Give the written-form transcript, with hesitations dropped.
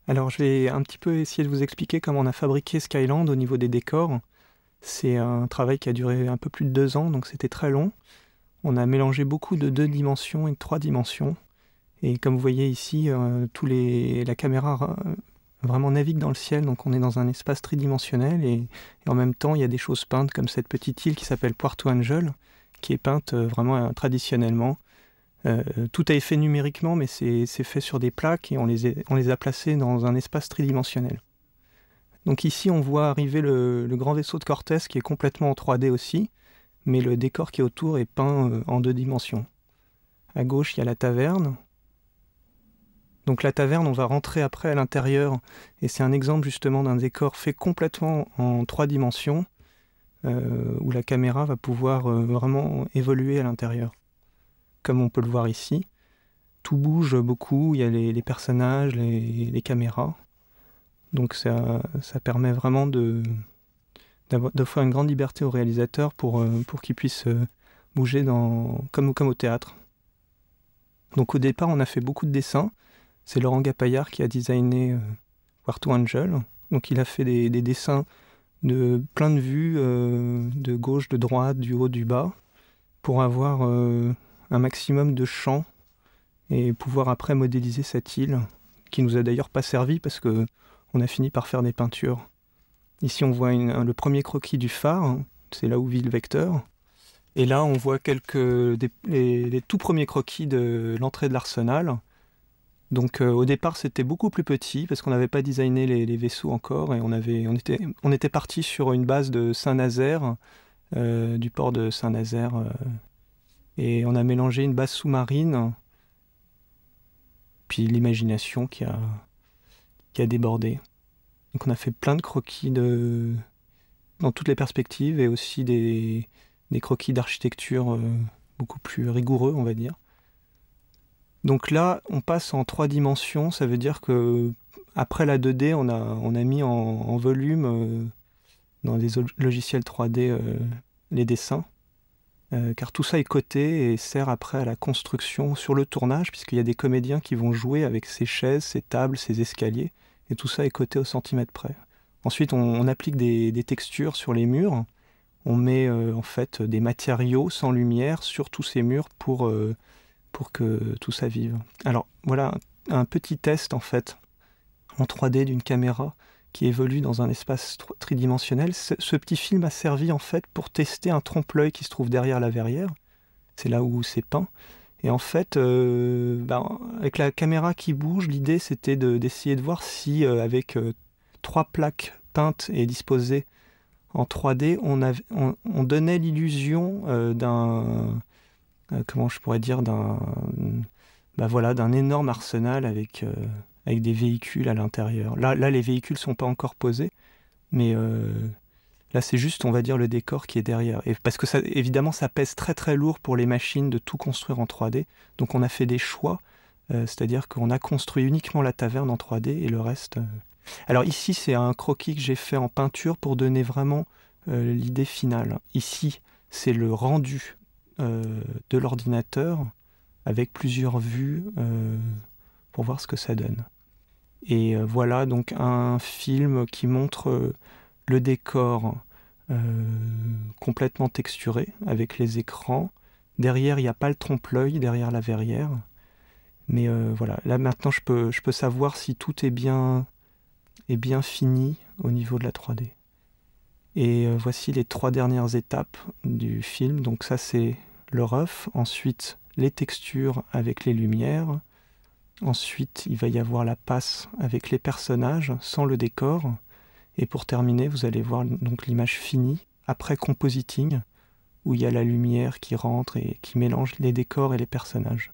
Alors, je vais un petit peu essayer de vous expliquer comment on a fabriqué Skyland au niveau des décors. C'est un travail qui a duré un peu plus de 2 ans, donc c'était très long. On a mélangé beaucoup de 2 dimensions et de 3 dimensions. Et comme vous voyez ici, la caméra vraiment navigue dans le ciel, donc on est dans un espace tridimensionnel et en même temps il y a des choses peintes comme cette petite île qui s'appelle Puerto Angel, qui est peinte vraiment traditionnellement. Tout a été fait numériquement, mais c'est fait sur des plaques et on les a placées dans un espace tridimensionnel. Donc ici, on voit arriver le grand vaisseau de Cortés qui est complètement en 3D aussi, mais le décor qui est autour est peint en 2 dimensions. À gauche, il y a la taverne. Donc la taverne, on va rentrer après à l'intérieur, et c'est un exemple justement d'un décor fait complètement en 3 dimensions, où la caméra va pouvoir vraiment évoluer à l'intérieur. Comme on peut le voir ici, tout bouge beaucoup, il y a les personnages, les caméras. Donc ça permet vraiment d'offrir une grande liberté au réalisateur pour qu'il puisse bouger comme au théâtre. Donc au départ, on a fait beaucoup de dessins. C'est Laurent Gapayard qui a designé Puerto Angel. Donc il a fait des dessins de plein de vues, de gauche, de droite, du haut, du bas, pour avoir un maximum de champs et pouvoir après modéliser cette île, qui nous a d'ailleurs pas servi parce que on a fini par faire des peintures. Ici, on voit le premier croquis du phare, c'est là où vit le vecteur. Et là, on voit les tout premiers croquis de l'entrée de l'arsenal. Donc au départ, c'était beaucoup plus petit parce qu'on n'avait pas designé les vaisseaux encore et on était parti sur une base de Saint-Nazaire, du port de Saint-Nazaire. Et on a mélangé une base sous-marine, puis l'imagination qui a débordé. Donc on a fait plein de croquis dans toutes les perspectives et aussi des croquis d'architecture beaucoup plus rigoureux, on va dire. Donc là, on passe en 3 dimensions, ça veut dire que après la 2D, on a mis en volume dans des logiciels 3D les dessins, car tout ça est coté et sert après à la construction sur le tournage, puisqu'il y a des comédiens qui vont jouer avec ces chaises, ces tables, ces escaliers, et tout ça est coté au centimètre près. Ensuite, on applique des textures sur les murs, on met en fait des matériaux sans lumière sur tous ces murs pour que tout ça vive. Alors voilà un petit test en fait en 3D d'une caméra qui évolue dans un espace tridimensionnel. Ce petit film a servi en fait pour tester un trompe-l'œil qui se trouve derrière la verrière. C'est là où c'est peint. Et en fait, avec la caméra qui bouge, l'idée c'était d'essayer de voir si avec 3 plaques peintes et disposées en 3D, on donnait l'illusion comment je pourrais dire, d'un énorme arsenal avec des véhicules à l'intérieur. Là, les véhicules sont pas encore posés, mais là, c'est juste, on va dire, le décor qui est derrière. Et parce que ça, évidemment, ça pèse très très lourd pour les machines de tout construire en 3D. Donc on a fait des choix, c'est-à-dire qu'on a construit uniquement la taverne en 3D et le reste... Alors ici, c'est un croquis que j'ai fait en peinture pour donner vraiment l'idée finale. Ici, c'est le rendu de l'ordinateur avec plusieurs vues pour voir ce que ça donne. Et voilà donc un film qui montre le décor complètement texturé avec les écrans. Derrière, il n'y a pas le trompe-l'œil, derrière la verrière. Mais voilà, là maintenant je peux savoir si tout est bien fini au niveau de la 3D. Et voici les 3 dernières étapes du film. Donc ça c'est le rough, ensuite les textures avec les lumières, ensuite il va y avoir la passe avec les personnages sans le décor, et pour terminer vous allez voir donc l'image finie après compositing où il y a la lumière qui rentre et qui mélange les décors et les personnages.